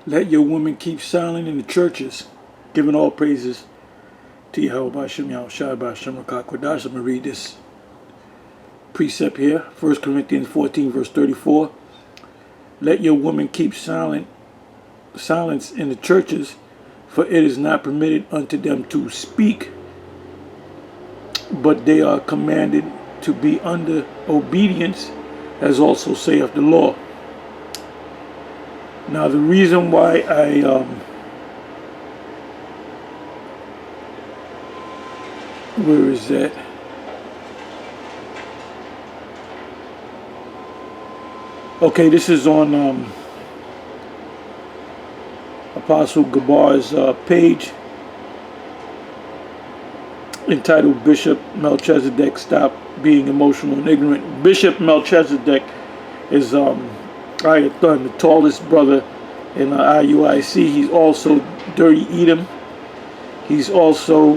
Let your women keep silent in the churches, giving all praises to Yahweh B'Shem Yahushua B'Shem Rakakwadash. I'm going to read this precept here. 1 Corinthians 14, verse 34. Let your women keep silence in the churches, for it is not permitted unto them to speak, but they are commanded to be under obedience, as also saith the law. Now the reason why where is that? Okay, this is on Apostle Gabar's page, entitled Bishop Melchizedek Stop Being Emotional and Ignorant. Bishop Melchizedek is Ayathan, the tallest brother in IUIC. He's also Dirty Edom. He's also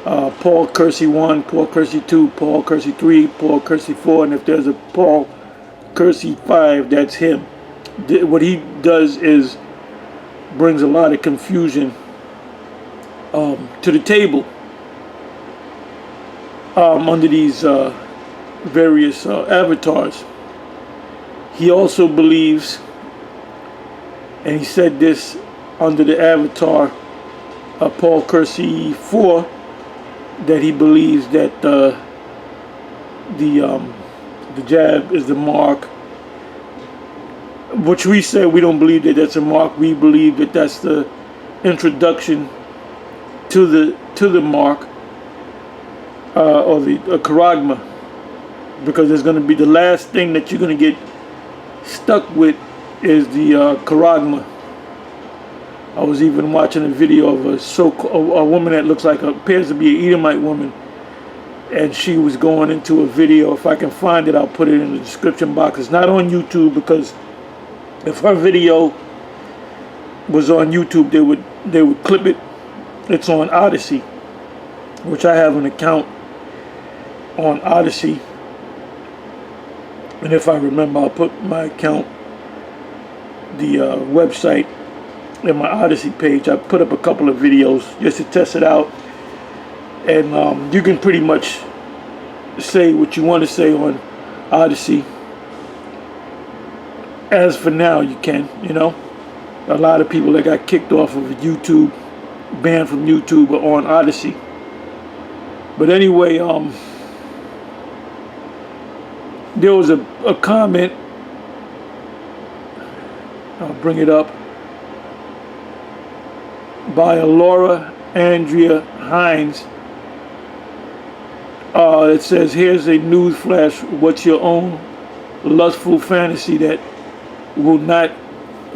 Paul Kersey 1, Paul Kersey 2, Paul Kersey 3, Paul Kersey 4, and if there's a Paul Kersey 5, that's him. What he does is brings a lot of confusion to the table under these various avatars. He also believes, and he said this under the avatar of Paul Kersey 4, that he believes that the jab is the mark, which we say we don't believe that that's a mark. We believe that that's the introduction to the mark, or the charagma, because there's going to be the last thing that you're going to get stuck with is the charagma. I was even watching a video of a woman that looks like appears to be an Edomite woman, and she was going into a video. If I can find it, I'll put it in the description box. It's not on YouTube, because if her video was on YouTube, they would clip it. It's on Odyssey, which I have an account on Odyssey, and if I remember, I'll put my account, the website, in my Odyssey page. I put up a couple of videos just to test it out, and you can pretty much say what you want to say on Odyssey. As for now, you can, a lot of people that got kicked off of YouTube, banned from YouTube, are on Odyssey. But anyway, there was a comment, I'll bring it up, by Laura Andrea Hines. It says, here's a news flash. What's your own lustful fantasy that will not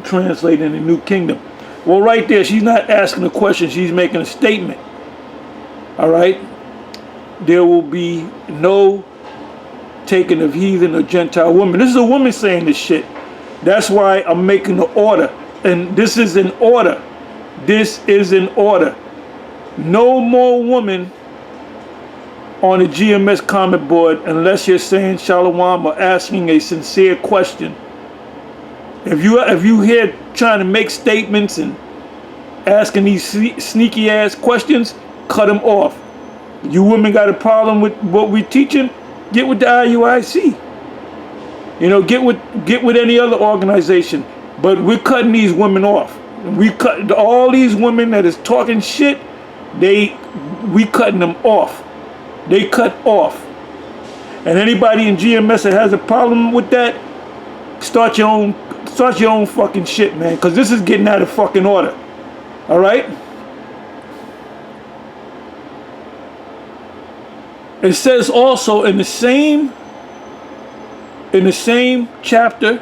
translate in the new kingdom? Well, right there, she's not asking a question. She's making a statement. All right? There will be no taking of heathen or Gentile women. This is a woman saying this shit. That's why I'm making the order. And this is an order. This is an order. No more woman on the GMS comment board unless you're saying shalom or asking a sincere question. If you here trying to make statements and asking these sneaky ass questions, cut them off. You women got a problem with what we're teaching? Get with the IUIC. Get with any other organization. But we're cutting these women off. We cut all these women that is talking shit. We cutting them off. They cut off. And anybody in GMS that has a problem with that, start your own fucking shit, man. Because this is getting out of fucking order. All right? It says also in the same chapter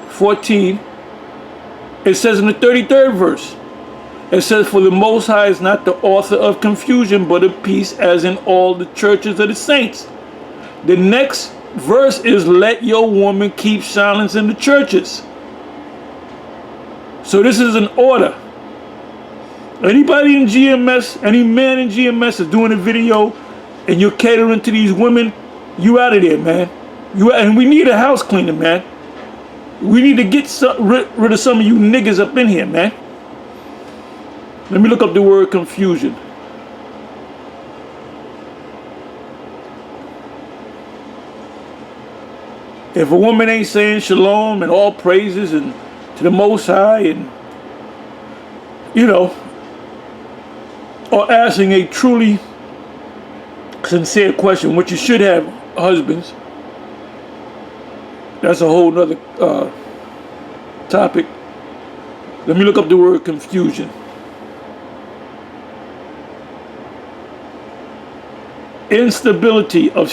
14, it says in the 33rd verse, it says, for the Most High is not the author of confusion, but of peace, as in all the churches of the saints. The next verse is, let your woman keep silence in the churches. So this is an order. Anybody in GMS, any man in GMS is doing a video and you're catering to these women, you out of there, man. And we need a house cleaner, man. We need to get rid of some of you niggas up in here, man. Let me look up the word confusion. If a woman ain't saying shalom and all praises and to the Most High and, you know, or asking a truly sincere question, which you should have, husbands. That's a whole nother topic. Let me look up the word confusion. Instability of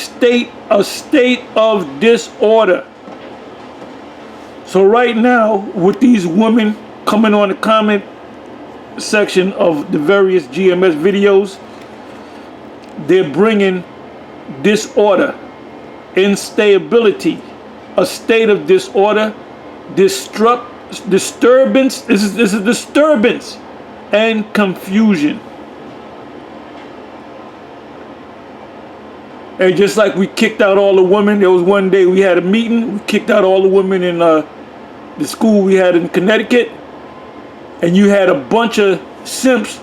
a state of disorder. So right now, with these women coming on the comment section of the various GMS videos, they're bringing disorder, instability, a state of disorder, disturbance. This is disturbance and confusion. And just like we kicked out all the women, there was one day we had a meeting, we kicked out all the women in the school we had in Connecticut, and you had a bunch of simps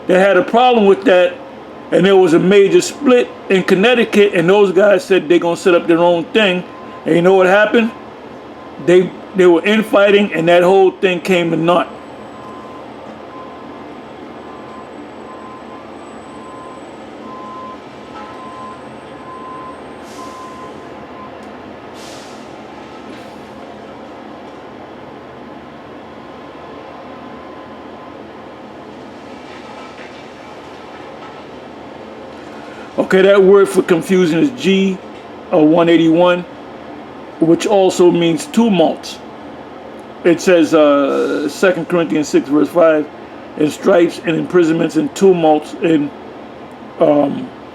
that had a problem with that, and there was a major split in Connecticut, and those guys said they're gonna set up their own thing, and you know what happened? They were infighting, and that whole thing came to naught. Okay, that word for confusion is G181, which also means tumults. It says 2 Corinthians 6 verse 5, and stripes and imprisonments and tumults and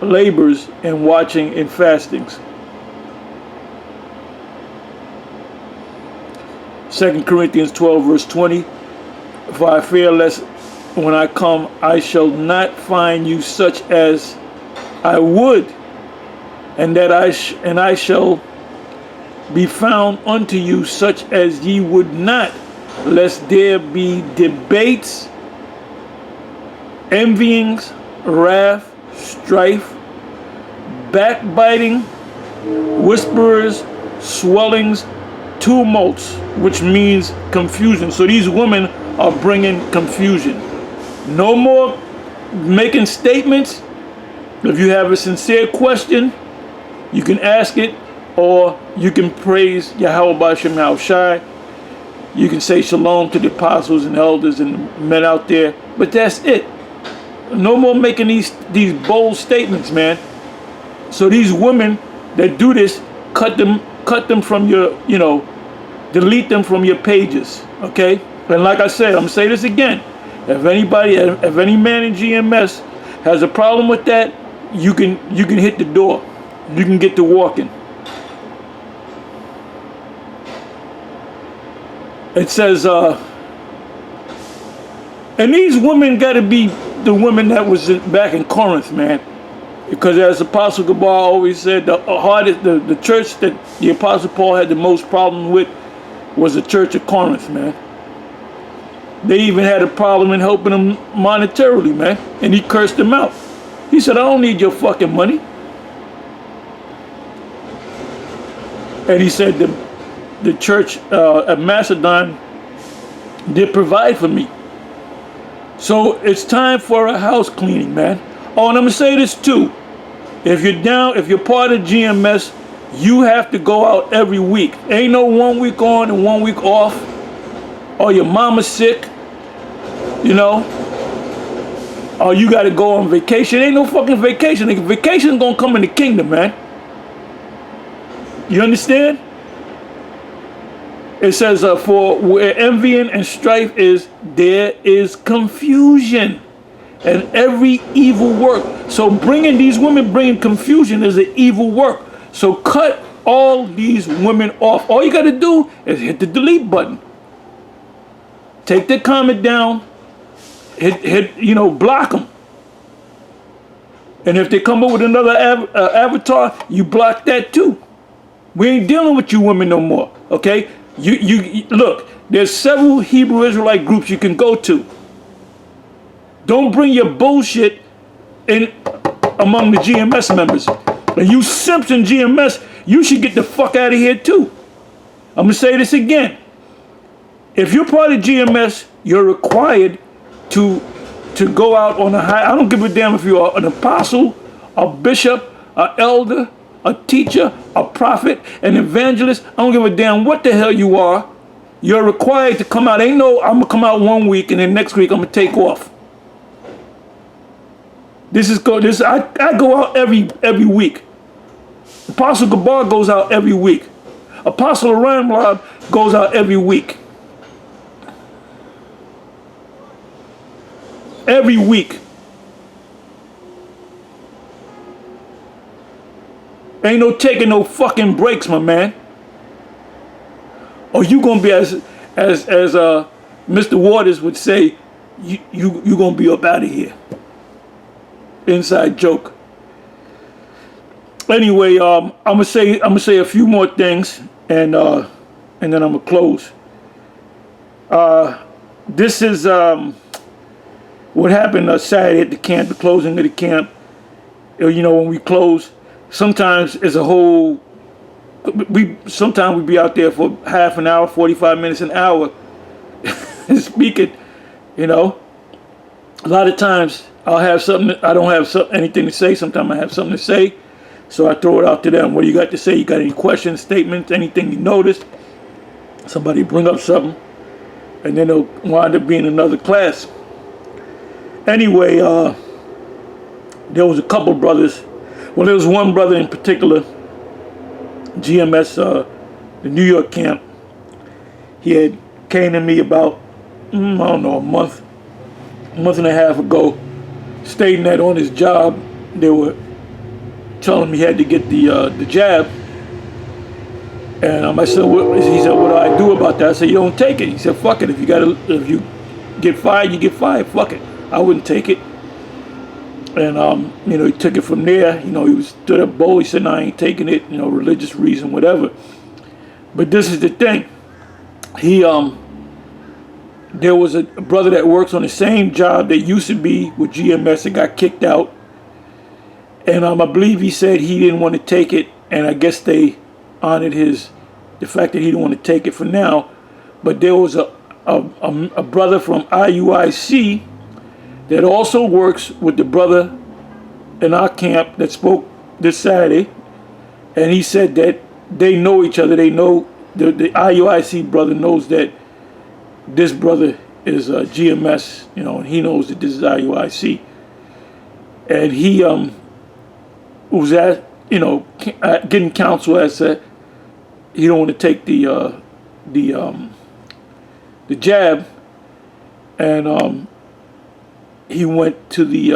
labors and watching and fastings. 2 Corinthians 12 verse 20, for I fear lest when I come I shall not find you such as I would, and that I shall be found unto you such as ye would not, lest there be debates, envyings, wrath, strife, backbiting, whisperers, swellings, tumults, which means confusion. So these women are bringing confusion. No more making statements. If you have a sincere question, you can ask it, or you can praise Yahweh B'Shem Yahushai. You can say shalom to the apostles and elders and the men out there, but that's it. No more making these bold statements, man. So these women that do this, cut them from your, delete them from your pages, okay? And like I said, I'm gonna say this again. If any man in GMS has a problem with that, you can hit the door. You can get to walking. It says, and these women got to be the women that was back in Corinth, man. Because as Apostle Gabar always said, the church that the Apostle Paul had the most problem with was the church of Corinth, man. They even had a problem in helping them monetarily, man. And he cursed them out. He said, I don't need your fucking money. And he said the church at Macedon did provide for me. So it's time for a house cleaning, man. Oh, and I'm gonna say this too. If you're part of GMS, you have to go out every week. Ain't no 1 week on and 1 week off. Or your mama's sick, or you gotta go on vacation. Ain't no fucking vacation. Vacation gonna come in the kingdom, man. You understand? It says, for where envying and strife is, there is confusion and every evil work. So bringing confusion is an evil work. So cut all these women off. All you got to do is hit the delete button. Take the comment down. Block them. And if they come up with another avatar, you block that too. We ain't dealing with you women no more, okay? Look, there's several Hebrew Israelite groups you can go to. Don't bring your bullshit in among the GMS members. And you Simpson GMS, you should get the fuck out of here too. I'm gonna say this again. If you're part of GMS, you're required to go out on a high. I don't give a damn if you're an apostle, a bishop, an elder, a teacher, a prophet, an evangelist. I don't give a damn what the hell you are. You're required to come out. Ain't no, I'm gonna come out 1 week and then next week I'm gonna take off. I go out every week. Apostle Gabar goes out every week. Apostle Ramlab goes out every week. Every week. Ain't no taking no fucking breaks, my man. Or you gonna be as Mr. Waters would say, you gonna be up out of here. Inside joke. Anyway, I'm gonna say a few more things, and then I'm gonna close. This is what happened Saturday at the camp, the closing of the camp. You know, when we close, sometimes it's a whole. Sometimes we be out there for half an hour, 45 minutes, an hour, speaking. You know, a lot of times I'll have something. I don't have anything to say. Sometimes I have something to say. So I throw it out to them. What do you got to say? You got any questions, statements, anything you noticed? Somebody bring up something, and then it'll wind up being another class. Anyway, there was a couple brothers. Well, there was one brother in particular, GMS, the New York camp. He had came to me about, I don't know, a month and a half ago, stating that on his job, they were telling him he had to get the jab. And I said, he said, what do I do about that? I said, you don't take it. He said, fuck it. If you get fired, you get fired. Fuck it. I wouldn't take it. And you know, he took it from there. You know, he stood up bold. He said, no, I ain't taking it. You know, religious reason, whatever. But this is the thing. There was a brother that works on the same job that used to be with GMS that got kicked out. And I believe he said he didn't want to take it, and I guess they honored the fact that he didn't want to take it for now. But there was a brother from IUIC that also works with the brother in our camp that spoke this Saturday, and he said that they know each other. They know the IUIC brother knows that this brother is GMS, you know, and he knows that this is IUIC, and he was at, you know, getting counsel as said he don't want to take the jab, and he went to the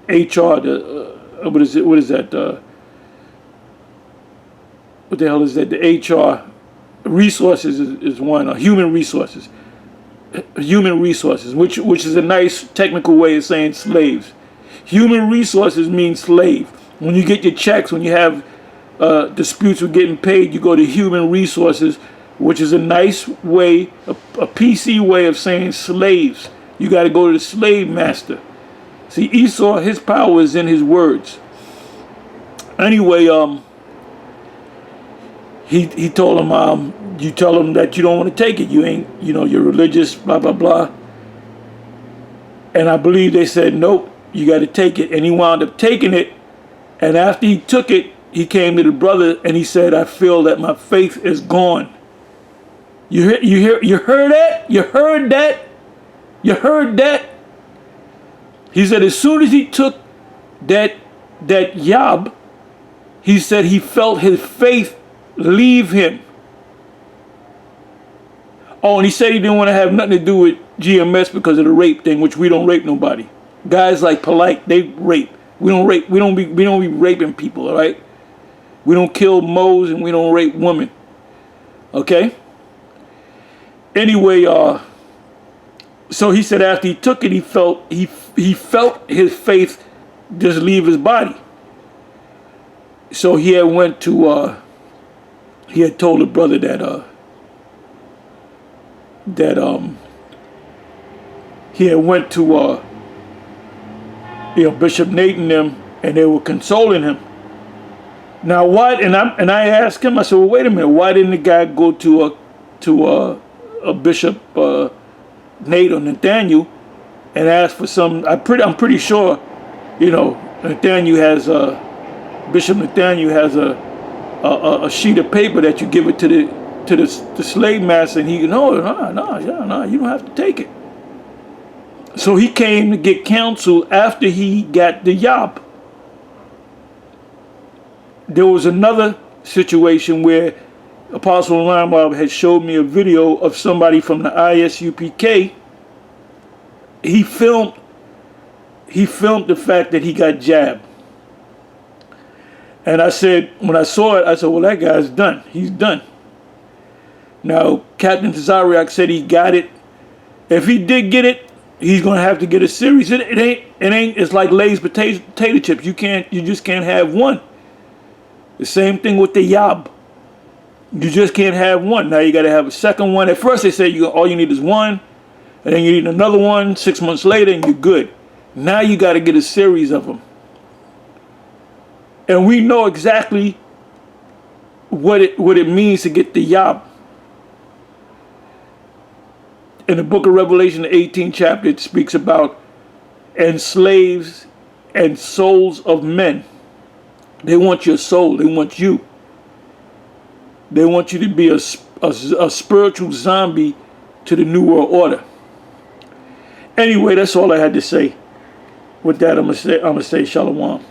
HR, what is that? What the hell is that? The HR resources is one. Human resources, which is a nice technical way of saying slaves. Human resources means slave. When you get your checks, when you have disputes with getting paid, you go to human resources, which is a nice way, a PC way of saying slaves. You got to go to the slave master. See, Esau, his power is in his words. Anyway, he told him, you tell him that you don't want to take it. You ain't, you know, you're religious, blah, blah, blah. And I believe they said, nope, you got to take it. And he wound up taking it. And after he took it, he came to the brother and he said, I feel that my faith is gone. You heard that? You heard that? You heard that? He said as soon as he took that yob, he said he felt his faith leave him. Oh, and he said he didn't want to have nothing to do with GMS because of the rape thing, which we don't rape nobody. Guys like Polite, they rape. We don't rape. We don't be raping people, all right? We don't kill moles and we don't rape women. Okay? Anyway, so he said after he took it, he felt his faith just leave his body. So he had went to he had told the brother that he had went to Bishop Nate and them, and they were consoling him. Now why? And I asked him. I said, well, wait a minute. Why didn't the guy go to a Bishop Nate or Nathaniel and ask for some? I'm pretty sure, Nathaniel has Bishop Nathaniel has a sheet of paper that you give it to the slave master, and he no, you don't have to take it. So he came to get counsel after he got the yob. There was another situation where Apostle Limebob had showed me a video of somebody from the ISUPK. He filmed the fact that he got jabbed. And I said, when I saw it, I said, well, that guy's done. He's done. Now, Captain Tazariak said he got it. If he did get it, he's going to have to get a series. It ain't, it's like Lay's potato chips. You just can't have one. The same thing with the yob. You just can't have one. Now you got to have a second one. At first they said all you need is one, and then you need another one 6 months later, and you're good. Now you got to get a series of them. And we know exactly what it means to get the yob. In the book of Revelation, the 18th chapter, it speaks about enslaves and souls of men. They want your soul. They want you. They want you to be a spiritual zombie to the New World Order. Anyway, that's all I had to say. With that, I'm gonna say Shalom.